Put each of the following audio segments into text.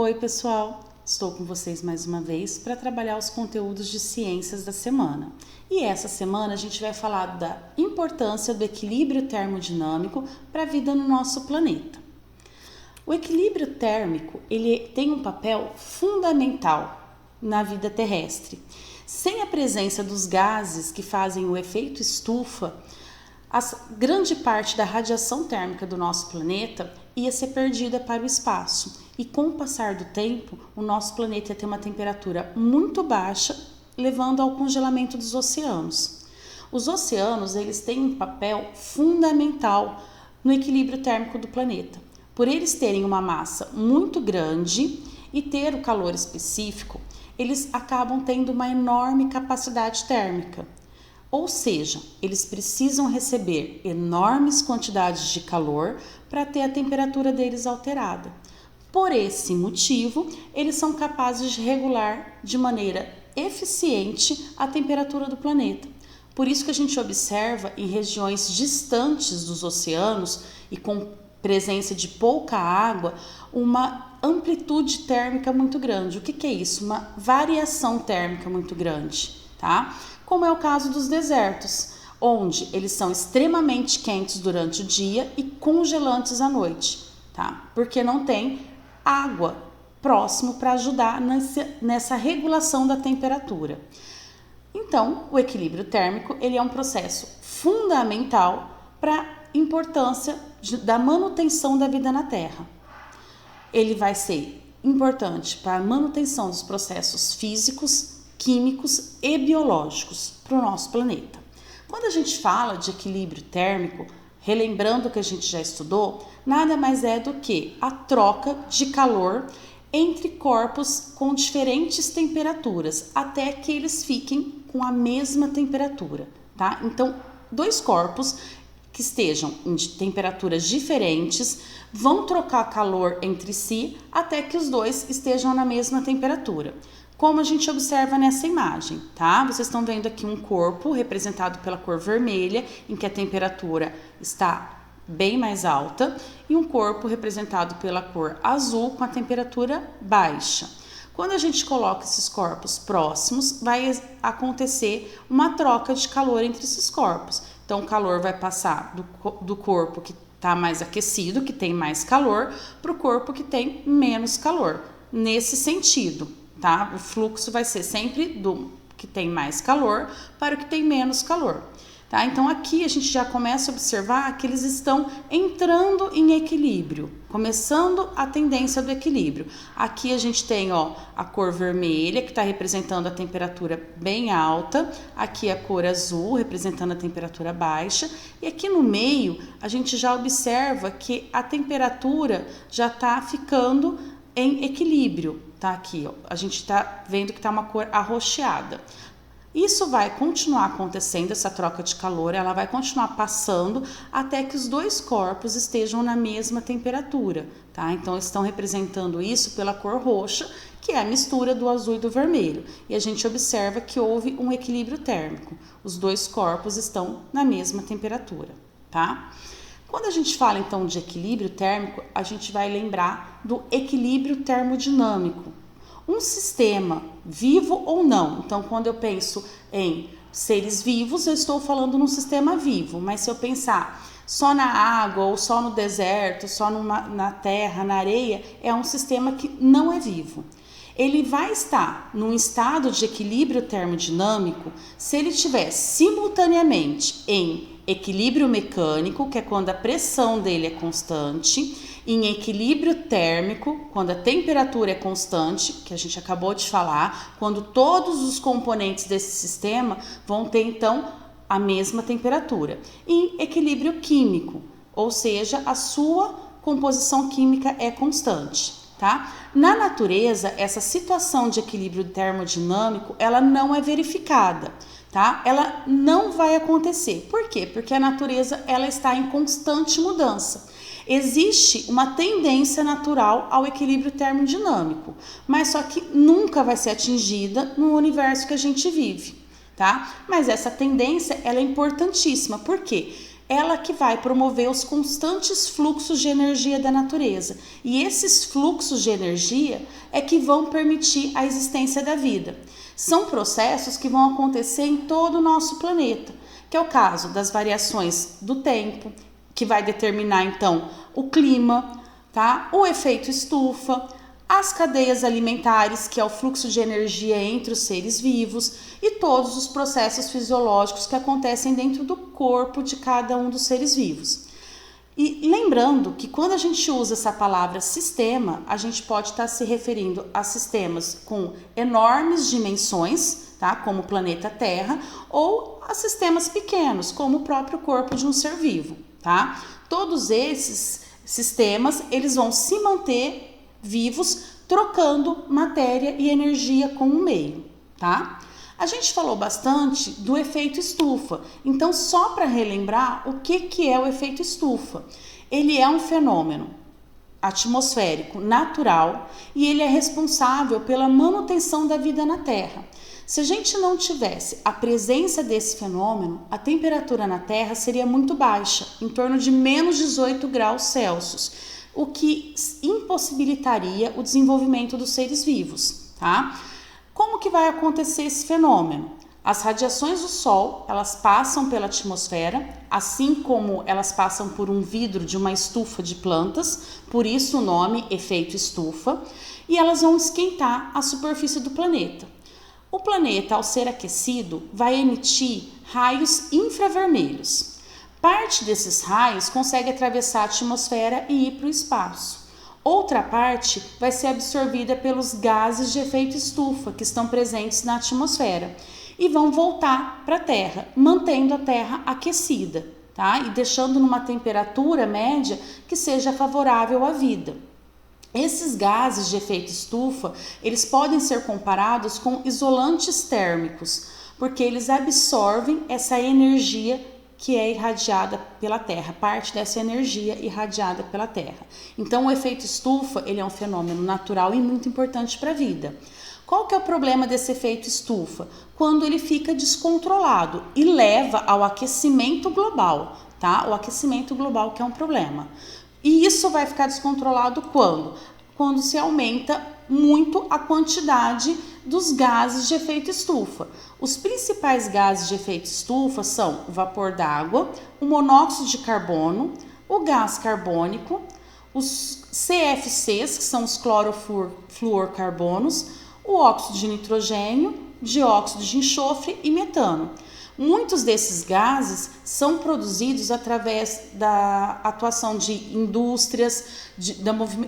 Oi pessoal, estou com vocês mais uma vez para trabalhar os conteúdos de ciências da semana. E essa semana a gente vai falar da importância do equilíbrio termodinâmico para a vida no nosso planeta. O equilíbrio térmico ele tem um papel fundamental na vida terrestre. Sem a presença dos gases que fazem o efeito estufa, grande parte da radiação térmica do nosso planeta ia ser perdida para o espaço. E com o passar do tempo, o nosso planeta ia ter uma temperatura muito baixa, levando ao congelamento dos oceanos. Os oceanos eles têm um papel fundamental no equilíbrio térmico do planeta. Por eles terem uma massa muito grande e ter o calor específico, eles acabam tendo uma enorme capacidade térmica. Ou seja, eles precisam receber enormes quantidades de calor para ter a temperatura deles alterada. Por esse motivo, eles são capazes de regular de maneira eficiente a temperatura do planeta. Por isso que a gente observa em regiões distantes dos oceanos e com presença de pouca água, uma amplitude térmica muito grande. O que é isso? Uma variação térmica muito grande, tá? Como é o caso dos desertos, onde eles são extremamente quentes durante o dia e congelantes à noite, tá? Porque não tem água próximo para ajudar nessa regulação da temperatura. Então, o equilíbrio térmico ele é um processo fundamental para a importância da manutenção da vida na Terra. Ele vai ser importante para a manutenção dos processos físicos, químicos e biológicos para o nosso planeta. Quando a gente fala de equilíbrio térmico, relembrando o que a gente já estudou, nada mais é do que a troca de calor entre corpos com diferentes temperaturas, até que eles fiquem com a mesma temperatura, tá? Então, dois corpos que estejam em temperaturas diferentes vão trocar calor entre si até que os dois estejam na mesma temperatura. Como a gente observa nessa imagem, tá? Vocês estão vendo aqui um corpo representado pela cor vermelha, em que a temperatura está bem mais alta, e um corpo representado pela cor azul com a temperatura baixa. Quando a gente coloca esses corpos próximos, vai acontecer uma troca de calor entre esses corpos. Então, o calor vai passar do corpo que está mais aquecido, que tem mais calor, para o corpo que tem menos calor. Nesse sentido, tá? O fluxo vai ser sempre do que tem mais calor para o que tem menos calor. Tá? Então, aqui a gente já começa a observar que eles estão entrando em equilíbrio, começando a tendência do equilíbrio. Aqui a gente tem a cor vermelha, que está representando a temperatura bem alta, aqui a cor azul, representando a temperatura baixa, e aqui no meio a gente já observa que a temperatura já está ficando em equilíbrio. Tá? Aqui, a gente está vendo que está uma cor arroxeada. Isso vai continuar acontecendo, essa troca de calor, ela vai continuar passando até que os dois corpos estejam na mesma temperatura, tá? Então, estão representando isso pela cor roxa, que é a mistura do azul e do vermelho. E a gente observa que houve um equilíbrio térmico. Os dois corpos estão na mesma temperatura, tá? Quando a gente fala, então, de equilíbrio térmico, a gente vai lembrar do equilíbrio termodinâmico. Um sistema, vivo ou não, então quando eu penso em seres vivos, eu estou falando num sistema vivo, mas se eu pensar só na água ou só no deserto, só na terra, na areia, é um sistema que não é vivo. Ele vai estar num estado de equilíbrio termodinâmico se ele estiver simultaneamente em equilíbrio mecânico, que é quando a pressão dele é constante, em equilíbrio térmico, quando a temperatura é constante, que a gente acabou de falar, quando todos os componentes desse sistema vão ter então a mesma temperatura. Em equilíbrio químico, ou seja, a sua composição química é constante, tá? Na natureza, essa situação de equilíbrio termodinâmico, ela não é verificada, tá? Ela não vai acontecer. Por quê? Porque a natureza ela está em constante mudança. Existe uma tendência natural ao equilíbrio termodinâmico, mas só que nunca vai ser atingida no universo que a gente vive, tá? Mas essa tendência ela é importantíssima, porque ela que vai promover os constantes fluxos de energia da natureza. E esses fluxos de energia é que vão permitir a existência da vida. São processos que vão acontecer em todo o nosso planeta, que é o caso das variações do tempo, que vai determinar então o clima, tá? O efeito estufa, as cadeias alimentares, que é o fluxo de energia entre os seres vivos, e todos os processos fisiológicos que acontecem dentro do corpo de cada um dos seres vivos. E lembrando que quando a gente usa essa palavra sistema, a gente pode estar se referindo a sistemas com enormes dimensões, tá? Como o planeta Terra, ou a sistemas pequenos, como o próprio corpo de um ser vivo, tá? Todos esses sistemas, eles vão se manter vivos, trocando matéria e energia com o meio, tá? A gente falou bastante do efeito estufa, então só para relembrar o que é o efeito estufa. Ele é um fenômeno atmosférico natural e ele é responsável pela manutenção da vida na Terra. Se a gente não tivesse a presença desse fenômeno, a temperatura na Terra seria muito baixa, em torno de menos 18 graus Celsius, o que impossibilitaria o desenvolvimento dos seres vivos, tá? Como que vai acontecer esse fenômeno? As radiações do Sol, elas passam pela atmosfera, assim como elas passam por um vidro de uma estufa de plantas, por isso o nome efeito estufa, e elas vão esquentar a superfície do planeta. O planeta, ao ser aquecido, vai emitir raios infravermelhos. Parte desses raios consegue atravessar a atmosfera e ir para o espaço. Outra parte vai ser absorvida pelos gases de efeito estufa que estão presentes na atmosfera e vão voltar para a Terra, mantendo a Terra aquecida, tá? E deixando numa temperatura média que seja favorável à vida. Esses gases de efeito estufa, eles podem ser comparados com isolantes térmicos, porque eles absorvem essa energia que é irradiada pela Terra, parte dessa energia irradiada pela Terra. Então, o efeito estufa, ele é um fenômeno natural e muito importante para a vida. Qual que é o problema desse efeito estufa? Quando ele fica descontrolado e leva ao aquecimento global, tá? O aquecimento global que é um problema. E isso vai ficar descontrolado quando? Quando se aumenta muito a quantidade dos gases de efeito estufa. Os principais gases de efeito estufa são o vapor d'água, o monóxido de carbono, o gás carbônico, os CFCs, que são os clorofluorcarbonos, o óxido de nitrogênio, dióxido de enxofre e metano. Muitos desses gases são produzidos através da atuação de indústrias,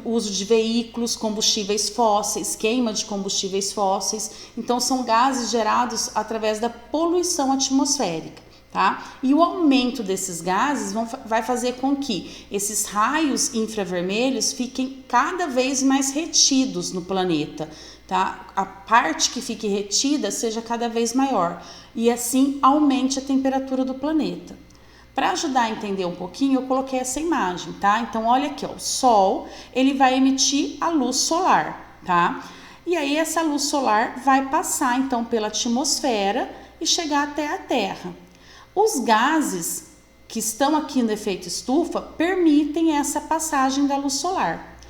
uso de veículos, combustíveis fósseis, queima de combustíveis fósseis. Então, são gases gerados através da poluição atmosférica, tá? E o aumento desses gases vai fazer com que esses raios infravermelhos fiquem cada vez mais retidos no planeta, tá? A parte que fique retida seja cada vez maior e assim aumente a temperatura do planeta. Para ajudar a entender um pouquinho, eu coloquei essa imagem, tá? Então, olha aqui, ó, o Sol, ele vai emitir a luz solar, tá? E aí, essa luz solar vai passar, então, pela atmosfera e chegar até a Terra. Os gases que estão aqui no efeito estufa permitem essa passagem da luz solar.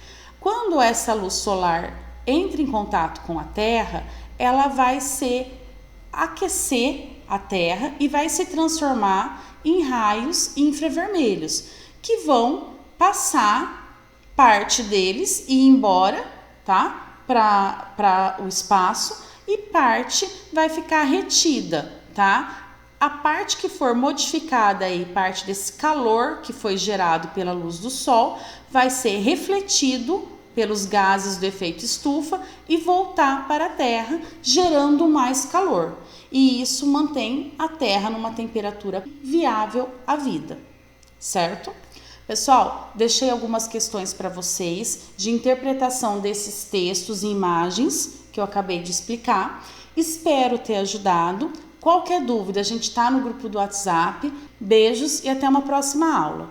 Quando essa luz solar entra em contato com a Terra, ela vai aquecer a Terra e vai se transformar em raios infravermelhos, que vão passar parte deles e ir embora, tá? Para o espaço, e parte vai ficar retida, tá? A parte que for modificada aí, parte desse calor que foi gerado pela luz do Sol, vai ser refletido pelos gases do efeito estufa e voltar para a Terra, gerando mais calor. E isso mantém a Terra numa temperatura viável à vida, certo? Pessoal, deixei algumas questões para vocês de interpretação desses textos e imagens que eu acabei de explicar. Espero ter ajudado. Qualquer dúvida, a gente está no grupo do WhatsApp. Beijos e até uma próxima aula.